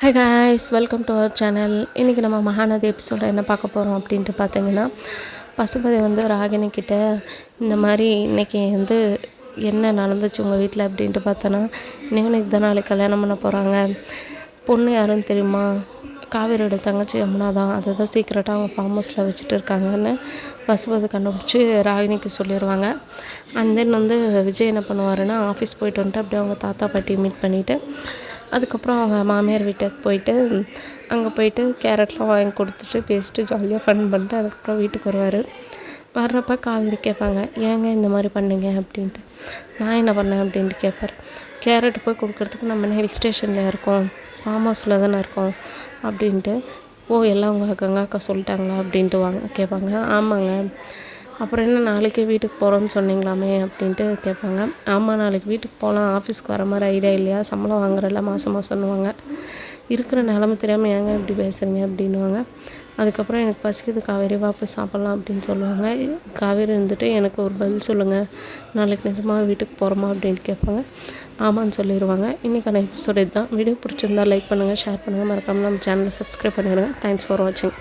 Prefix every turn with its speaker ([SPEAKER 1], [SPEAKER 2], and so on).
[SPEAKER 1] Hi guys, welcome to our channel. இன்றைக்கி நம்ம மகாநதி எபிசோட என்ன பார்க்க போகிறோம் அப்படின்ட்டு பார்த்தீங்கன்னா, பசுபதி வந்து ராகினி கிட்ட இந்த மாதிரி இன்றைக்கி வந்து என்ன நடந்துச்சு உங்கள் வீட்டில் அப்படின்ட்டு பார்த்தோன்னா, இன்றைக்கி தான் நாளைக்கு கல்யாணம் பண்ண போகிறாங்க. பொண்ணு யாருன்னு தெரியுமா? காவேரியோட தங்கச்சி யமுனா தான். அதை தான் சீக்கிரட்டாக அவங்க ஃபார்ம் ஹவுஸில் வச்சுட்டு இருக்காங்கன்னு பசுபதி கண்டுபிடிச்சி ராகினிக்கு சொல்லிடுவாங்க. அண்ட் தென் வந்து விஜய் என்ன பண்ணுவாருன்னா, ஆஃபீஸ் போயிட்டு வந்துட்டு அப்படியே அவங்க தாத்தா பாட்டி மீட் பண்ணிவிட்டு அதுக்கப்புறம் அவங்க மாமியார் வீட்டுக்கு போயிட்டு அங்கே போயிட்டு கேரட்லாம் வாங்கி கொடுத்துட்டு பேசிட்டு ஜாலியாக ஃபன் பண்ணிட்டு அதுக்கப்புறம் வீட்டுக்கு வருவார். வர்றப்ப காவேரி கேட்பாங்க, ஏங்க இந்த மாதிரி பண்ணீங்க அப்படின்ட்டு. நான் என்ன பண்ணேன் அப்படின்ட்டு கேட்பார். கேரட் போய் கொடுக்குறதுக்கு நம்ம ஹில் ஸ்டேஷனில் இருக்கோம், ஃபார்ம் ஹவுஸில் தானே இருக்கோம் அப்படின்ட்டு. ஓ, எல்லாம் உங்கள் கங்காக்கா சொல்லிட்டாங்களா அப்படின்ட்டு கேட்பாங்க. ஆமாங்க. அப்புறம் என்ன நாளைக்கே வீட்டுக்கு போகிறோன்னு சொன்னீங்களாமே அப்படின்ட்டு கேட்பாங்க. ஆமாம், நாளைக்கு வீட்டுக்கு போகலாம், ஆஃபீஸ்க்கு வர மாதிரி ஐடியா இல்லையா, சம்பளம் வாங்குறல மாதம் மாதம்னுவாங்க. இருக்கிற நிலமை தெரியாமல் ஏங்க இப்படி பேசுகிறீங்க அப்படின்வாங்க. அதுக்கப்புறம் எனக்கு பசிக்குது காவேரி, வா போய் சாப்பிட்லாம் அப்படின்னு சொல்லுவாங்க. காவேரி இருந்துட்டு எனக்கு ஒரு பதில் சொல்லுங்கள், நாளைக்கு நிஜமாக வீட்டுக்கு போகிறோமா அப்படின்ட்டு கேட்பாங்க. ஆமான்னு சொல்லிடுவாங்க. இன்றைக்கான எபிசோட் இதுதான். வீடியோ பிடிச்சிருந்தா லைக் பண்ணுங்கள், ஷேர் பண்ணுங்கள், மறக்காமல் நம்ம சேனலை சப்ஸ்கிரைப் பண்ணிடுங்க. தேங்க்ஸ் ஃபார் வாட்சிங்.